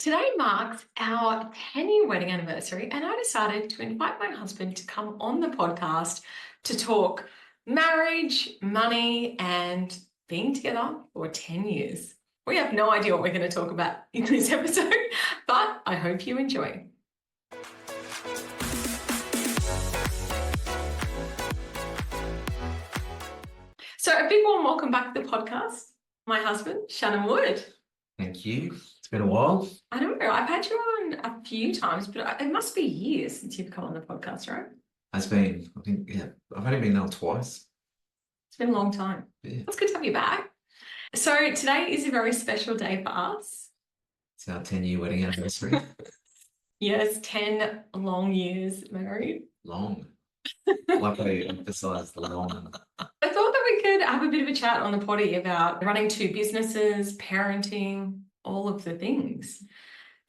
Today marks our 10-year wedding anniversary, and I decided to invite my husband to come on the podcast to talk marriage, money, and being together for 10 years. We have no idea what we're going to talk about in this episode, but I hope you enjoy. So a big warm welcome back to the podcast. My husband, Shannon Wood. Thank you. It's been a while. I don't know. I've had you on a few times, but it must be years since you've come on the podcast, right? It's been, I think, I've only been on twice. It's been a long time. Yeah. It's good to have you back. So today is a very special day for us. It's our 10-year wedding anniversary. Yes, 10 long years married. Long. Luckily, emphasise the long. I thought that we could have a bit of a chat on the potty about running two businesses, parenting, all of the things.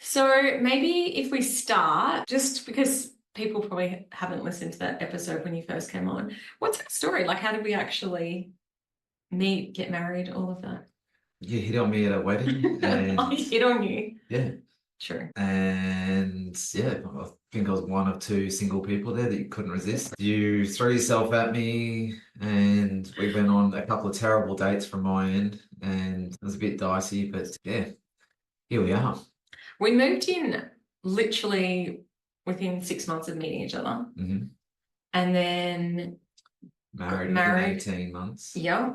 So maybe if we start, just because people probably haven't listened to that episode when you first came on, what's that story? Like, how did we actually meet, get married, all of that? You hit on me at a wedding. And I hit on you. Yeah. Sure. And yeah, I think I was one of two single people there that you couldn't resist. You threw yourself at me and we went on a couple of terrible dates from my end and it was a bit dicey, but yeah, here we are. We moved in literally within 6 months of meeting each other. Mm-hmm. And then Married within 18 months. Yeah.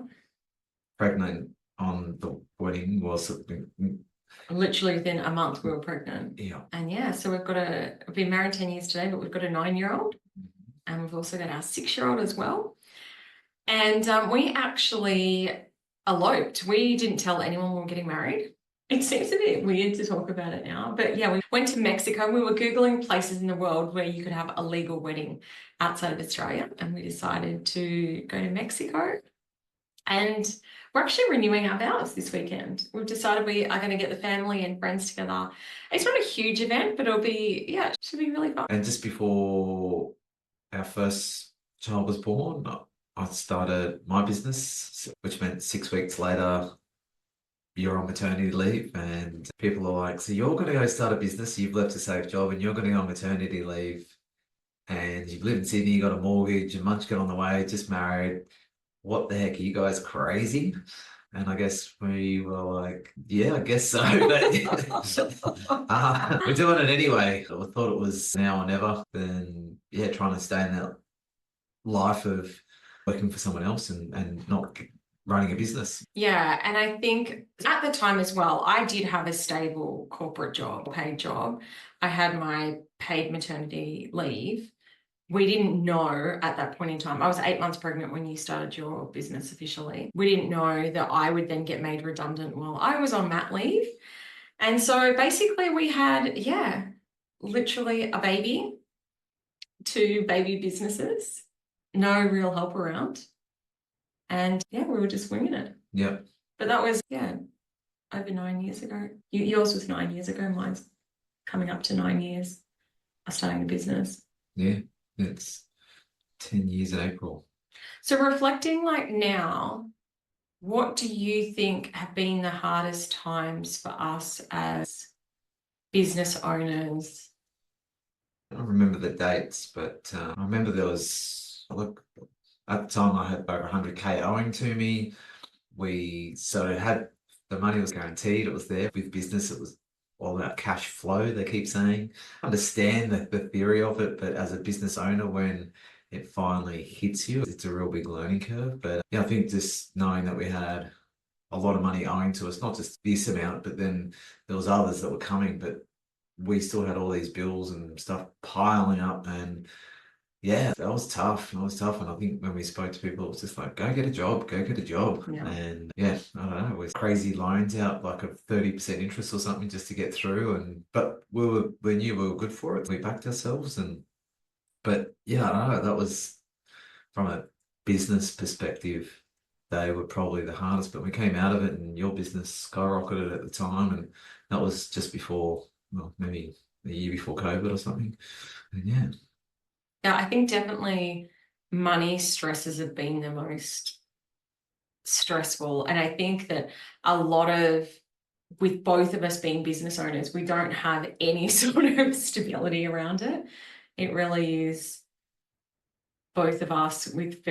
Pregnant on the wedding was literally within a month we were pregnant. Yeah. And yeah, so we've been married 10 years today, but we've got a 9-year-old and we've also got our 6-year-old as well. And we actually eloped. We didn't tell anyone we were getting married. It seems a bit weird to talk about it now, but yeah, we went to Mexico. We were Googling places in the world where you could have a legal wedding outside of Australia, and we decided to go to Mexico. And we're actually renewing our vows this weekend. We've decided we are going to get the family and friends together. It's not a huge event, but it should be really fun. And just before our first child was born, I started my business, which meant 6 weeks later, you're on maternity leave and people are like, so you're going to go start a business, you've left a safe job and you're going to go on maternity leave and you've lived in Sydney, you got a mortgage, your munchkin on the way, just married. What the heck, are you guys crazy? And I guess we were like, yeah, I guess so. But we're doing it anyway. I thought it was now or never. Then, yeah, trying to stay in that life of working for someone else and not running a business. Yeah, and I think at the time as well, I did have a stable corporate job, paid job. I had my paid maternity leave. We didn't know at that point in time. I was 8 months pregnant when you started your business officially. We didn't know that I would then get made redundant while I was on mat leave. And so basically we had, literally a baby, 2 baby businesses, no real help around. And we were just winging it. Yeah. But that was, over 9 years ago. Yours was 9 years ago. Mine's coming up to 9 years of starting the business. Yeah. It's 10 years in April. So reflecting like now, what do you think have been the hardest times for us as business owners? I don't remember the dates, but I remember there was, at the time I had over 100K owing to me. We had, the money was guaranteed, it was there. With business, it was all about cash flow, they keep saying. I understand the theory of it, but as a business owner, when it finally hits you, it's a real big learning curve. But I think just knowing that we had a lot of money owing to us, not just this amount, but then there was others that were coming, but we still had all these bills and stuff piling up. And yeah, that was tough. It was tough. And I think when we spoke to people, it was just like, go get a job. Yeah. And I don't know, it was crazy loans out, like a 30% interest or something just to get through. But we knew we were good for it. We backed ourselves. But I don't know, that was from a business perspective, they were probably the hardest, but we came out of it and your business skyrocketed at the time. And that was just before, well, maybe a year before COVID or something. And yeah, I think definitely money stresses have been the most stressful. And I think that a lot of with both of us being business owners, we don't have any sort of stability around it. It really is both of us with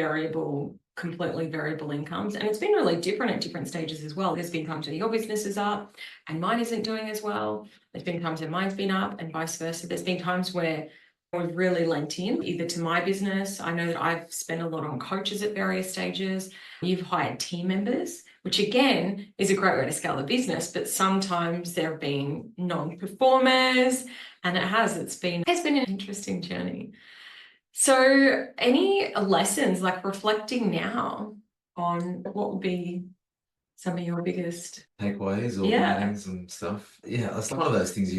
completely variable incomes. And it's been really different at different stages as well. There's been times when your business is up and mine isn't doing as well. There's been times when mine's been up and vice versa. There's been times where we've really lent in either to my business. I know that I've spent a lot on coaches at various stages. You've hired team members, which again is a great way to scale the business, but sometimes there have been non-performers, and it's been an interesting journey. So any lessons, like reflecting now on what would be some of your biggest takeaways or Yeah. learnings and stuff? Yeah, it's one of those things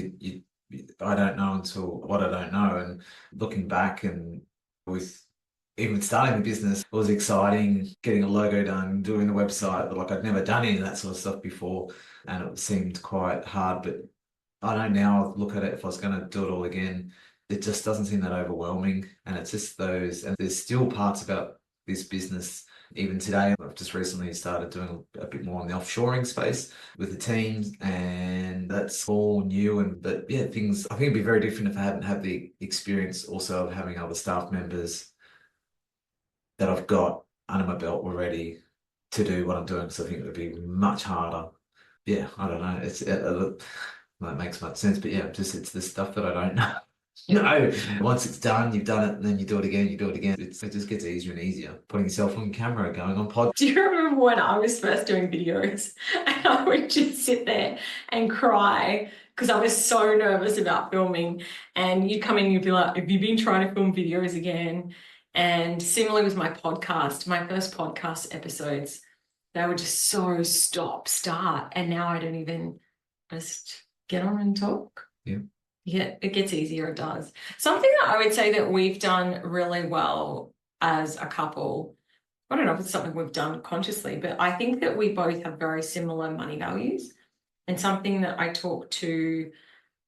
I don't know until what I don't know. And looking back and with even starting the business, it was exciting getting a logo done, doing the website, but like I'd never done any of that sort of stuff before, and it seemed quite hard. But I don't now look at it, if I was going to do it all again, it just doesn't seem that overwhelming. And it's just those, and there's still parts about this business. Even today, I've just recently started doing a bit more in the offshoring space with the teams, and that's all new. But yeah, things, I think it'd be very different if I hadn't had the experience also of having other staff members that I've got under my belt already to do what I'm doing. So I think it would be much harder. Yeah, I don't know. That makes much sense, but yeah, it's the stuff that I don't know. No, once it's done, you've done it, and then you do it again, you do it again. It just gets easier and easier. Putting yourself on camera, going on pod. Do you remember when I was first doing videos and I would just sit there and cry because I was so nervous about filming, and you'd come in and you'd be like, have you been trying to film videos again? And similarly with my podcast, my first podcast episodes, they were just so stop, start. And now I don't even just get on and talk. Yeah. Yeah, it gets easier, it does. Something that I would say that we've done really well as a couple, I don't know if it's something we've done consciously, but I think that we both have very similar money values. And something that I talk to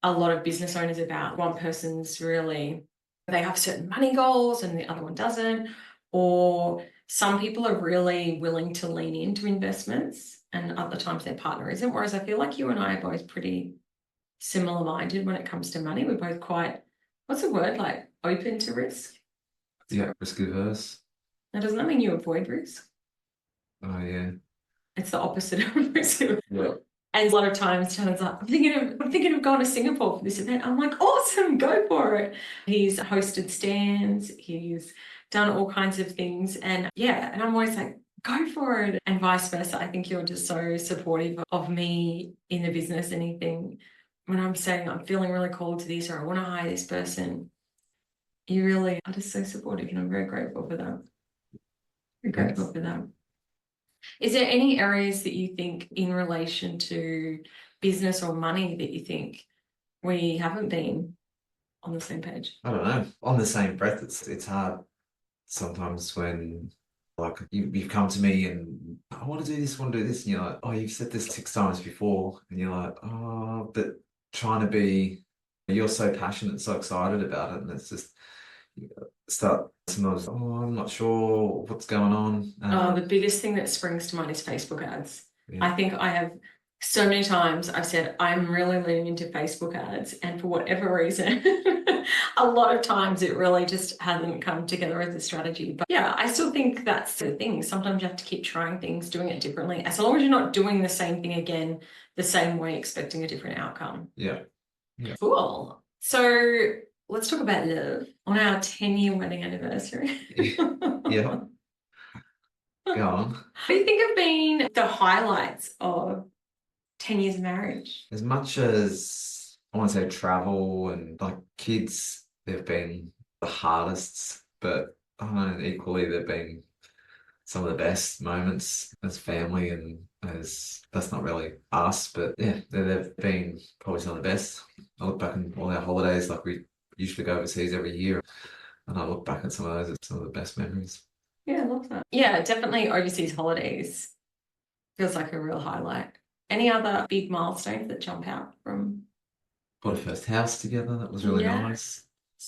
a lot of business owners about, one person's really, they have certain money goals and the other one doesn't, or some people are really willing to lean into investments and other times their partner isn't. Whereas I feel like you and I are both pretty similar minded when it comes to money. We're both quite, what's the word, like open to risk? Yeah, risk averse. Now, doesn't that mean you avoid risk? Oh yeah. It's the opposite of risk. Yeah. And a lot of times Shannon's like, I'm thinking of going to Singapore for this event. I'm like, awesome, go for it. He's hosted stands, he's done all kinds of things. And yeah, and I'm always like, go for it. And vice versa. I think you're just so supportive of me in the business. Anything when I'm saying I'm feeling really called to this or I want to hire this person, you really are just so supportive, and I'm very grateful for that. Very grateful for that. Is there any areas that you think in relation to business or money that you think we haven't been on the same page? I don't know. On the same breath, it's hard sometimes when like you've come to me and I want to do this, want to do this, and you're like, oh, you've said this 6 times before, and you're like, oh, but trying to be, you're so passionate, so excited about it, and it's just start sometimes, oh, I'm not sure what's going on. The biggest thing that springs to mind is Facebook ads. Yeah. I think I have so many times I've said I'm really leaning into Facebook ads, and for whatever reason, a lot of times it really just hasn't come together as a strategy. But yeah, I still think that's the thing. Sometimes you have to keep trying things, doing it differently, as long as you're not doing the same thing again, the same way, expecting a different outcome. Yeah. Yeah. Cool. So let's talk about love on our 10-year wedding anniversary. Yeah. Go on. What do you think have been the highlights of 10 years of marriage? As much as I want to say travel and like kids, they've been the hardest, but I don't know, equally they've been some of the best moments as family, and as that's not really us, but yeah, they've been probably some of the best. I look back on all our holidays, like we usually go overseas every year, and I look back at some of those as some of the best memories. Yeah, I love that. Yeah, definitely overseas holidays feels like a real highlight. Any other big milestones that jump out from? Bought a first house together, that was really nice.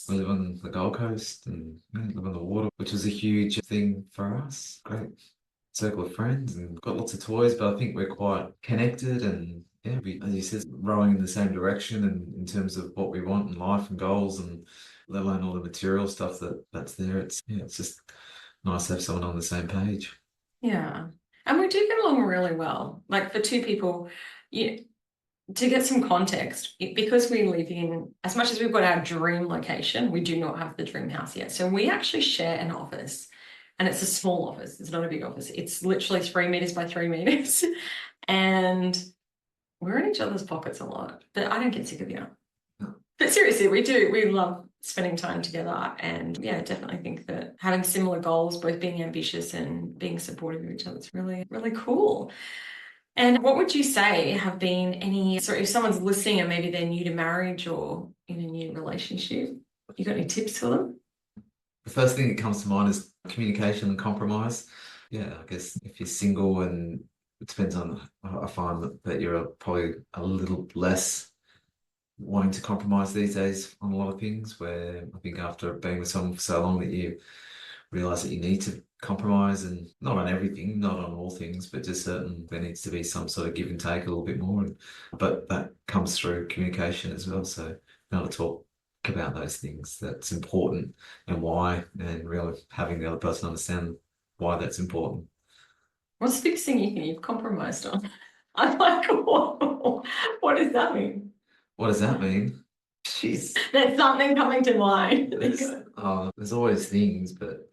We live on the Gold Coast and live on the water, which was a huge thing for us. Great circle of friends and got lots of toys, but I think we're quite connected, and yeah, we, as you said, rowing in the same direction and in terms of what we want in life and goals, and let alone all the material stuff that's there. It's yeah, it's just nice to have someone on the same page. Yeah. And we do get along really well. Like for two people, you, to get some context, because we live in, as much as we've got our dream location, we do not have the dream house yet. So we actually share an office, and it's a small office. It's not a big office. It's literally 3 meters by 3 meters. And we're in each other's pockets a lot, but I don't get sick of you. No. But seriously, we do. We love spending time together. And yeah, I definitely think that having similar goals, both being ambitious and being supportive of each other, is really, really cool. And what would you say have been any, so if someone's listening and maybe they're new to marriage or in a new relationship, you got any tips for them? The first thing that comes to mind is communication and compromise. Yeah, I guess if you're single, and it depends on, I find that you're probably a little less wanting to compromise these days on a lot of things, where I think after being with someone for so long that you realize that you need to compromise, and not on everything, not on all things, but just certain, there needs to be some sort of give and take a little bit more. But that comes through communication as well. So now to talk about those things that's important and why, and really having the other person understand why that's important. What's the biggest thing you think you've compromised on? I'm like, what does that mean? What does that mean? Jeez. There's something coming to mind. There's always things, but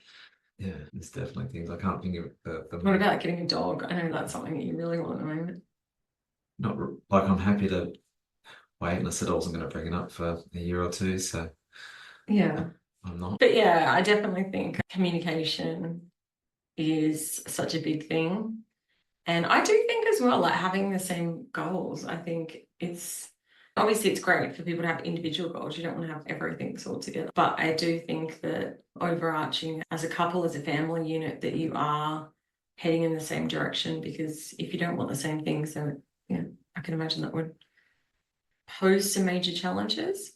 yeah, there's definitely things I can't think of. What about getting a dog? I know that's something that you really want at the moment. Not like I'm happy to wait, and I said I wasn't going to bring it up for a year or two, so Yeah. I'm not. But yeah, I definitely think communication is such a big thing. And I do think as well, like having the same goals, I think it's obviously it's great for people to have individual goals. You don't want to have everything all together. But I do think that overarching as a couple, as a family unit, that you are heading in the same direction, because if you don't want the same things, then yeah, I can imagine that would pose some major challenges.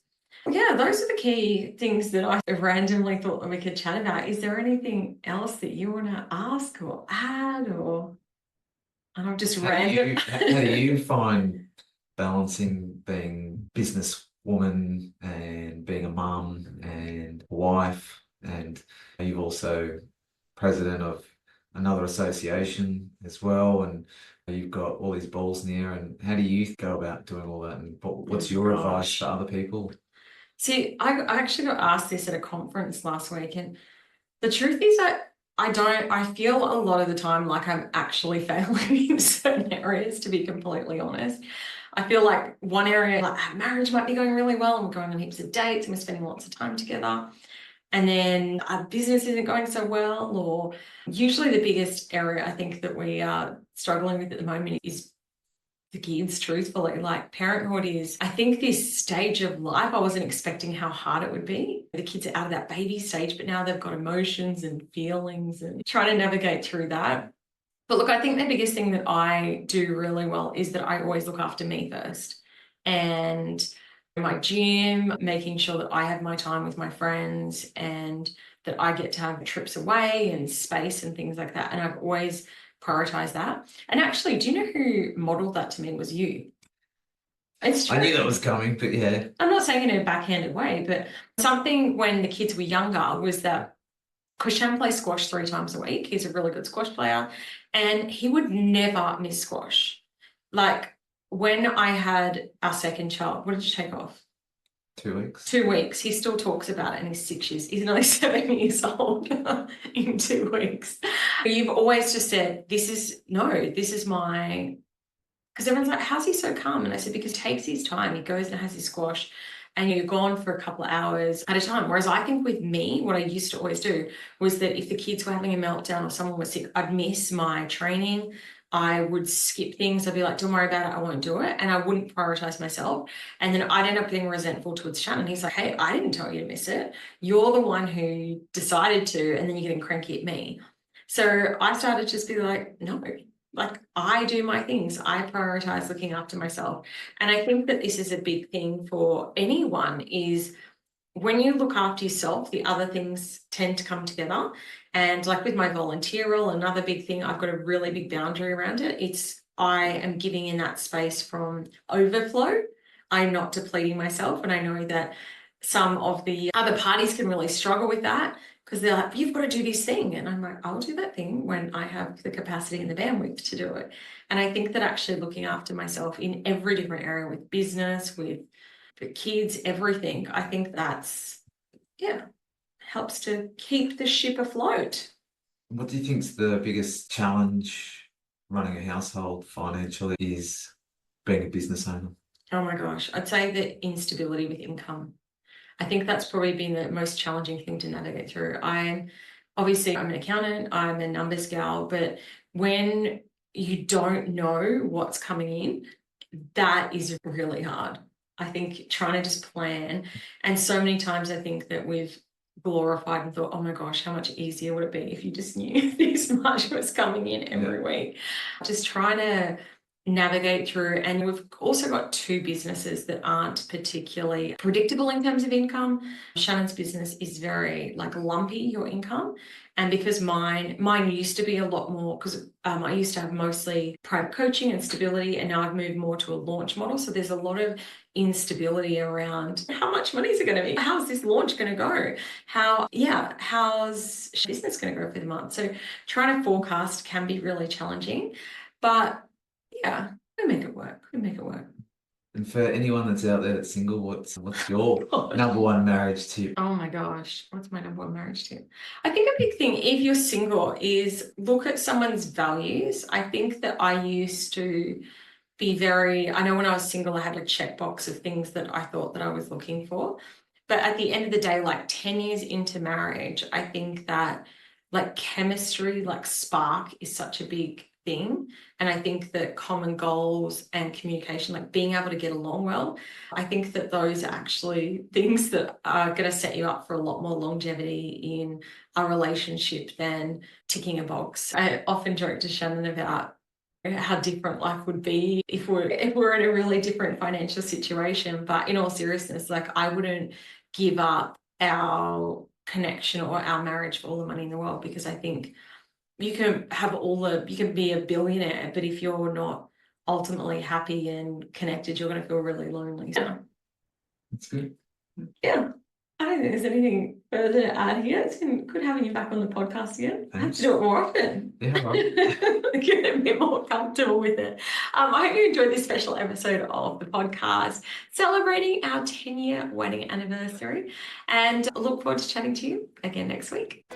Yeah, those are the key things that I randomly thought that we could chat about. Is there anything else that you want to ask or add, or I'm just random? How do you find balancing being businesswoman and being a mum and a wife, and you've also president of another association as well, and you've got all these balls in the air, and how do you go about doing all that, and what's your advice for other people? See, I actually got asked this at a conference last week, and the truth is that I feel a lot of the time like I'm actually failing in certain areas, to be completely honest. I feel like one area, like our marriage might be going really well, and we're going on heaps of dates and we're spending lots of time together. And then our business isn't going so well, or usually the biggest area I think that we are struggling with at the moment is the kids, truthfully. Like parenthood is, I think this stage of life, I wasn't expecting how hard it would be. The kids are out of that baby stage, but now they've got emotions and feelings and trying to navigate through that. But look, I think the biggest thing that I do really well is that I always look after me first. And my gym, making sure that I have my time with my friends and that I get to have trips away and space and things like that. And I've always prioritized that. And actually, do you know who modeled that to me was you? It's true. I knew that was coming, but yeah. I'm not saying in a backhanded way, but something when the kids were younger was that Christian plays squash 3 times a week. He's a really good squash player, and he would never miss squash. Like when I had our second child, what did you take off? 2 weeks. 2 weeks. He still talks about it, and he's 6 years. He's nearly 7 years old in 2 weeks. You've always just said, this is my, because everyone's like, how's he so calm? And I said, because he takes his time. He goes and has his squash, and you're gone for a couple of hours at a time. Whereas I think with me, what I used to always do was that if the kids were having a meltdown or someone was sick, I'd miss my training. I would skip things. I'd be like, don't worry about it. I won't do it. And I wouldn't prioritize myself. And then I'd end up getting resentful towards Shannon. He's like, hey, I didn't tell you to miss it. You're the one who decided to. And then you're getting cranky at me. So I started to just be like, no, like I do my things. I prioritize looking after myself. And I think that this is a big thing for anyone, is when you look after yourself, the other things tend to come together. And like with my volunteer role, another big thing, I've got a really big boundary around it. It's I am giving in that space from overflow. I'm not depleting myself. And I know that some of the other parties can really struggle with that because they're like, you've got to do this thing. And I'm like, I'll do that thing when I have the capacity and the bandwidth to do it. And I think that actually looking after myself in every different area with business, with the kids, everything, I think that's, yeah, helps to keep the ship afloat. What do you think's the biggest challenge running a household financially is being a business owner? Oh my gosh, I'd say the instability with income. I think that's probably been the most challenging thing to navigate through. I'm an accountant, I'm a numbers gal, but when you don't know what's coming in, that is really hard. I think trying to just plan, and so many times I think that we've glorified and thought, oh my gosh, how much easier would it be if you just knew this much was coming in every week. Just trying to navigate through. And we've also got two businesses that aren't particularly predictable in terms of income. Shannon's business is very like lumpy, your income. And because mine used to be a lot more, because I used to have mostly private coaching and stability, and now I've moved more to a launch model. So there's a lot of instability around how much money is it going to be? How's this launch going to go? How's business going to go for the month? So trying to forecast can be really challenging, but yeah, we make it work. We make it work. And for anyone that's out there that's single, what's your number one marriage tip? Oh my gosh, what's my number one marriage tip? I think a big thing, if you're single, is look at someone's values. I think that I used to be I know when I was single, I had a checkbox of things that I thought that I was looking for. But at the end of the day, like 10 years into marriage, I think that like chemistry, like spark is such a big thing. And I think that common goals and communication, like being able to get along well, I think that those are actually things that are going to set you up for a lot more longevity in a relationship than ticking a box. I often joke to Shannon about how different life would be if we're in a really different financial situation. But in all seriousness, like I wouldn't give up our connection or our marriage for all the money in the world, because I think you can be a billionaire, but if you're not ultimately happy and connected, you're going to feel really lonely. So That's good. yeah. I don't think there's anything further to add here. It's been good having you back on the podcast again. Thanks. I have to do it more often. Yeah, right. Get a bit more comfortable with it. I hope you enjoyed this special episode of the podcast celebrating our 10-year wedding anniversary, and look forward to chatting to you again next week.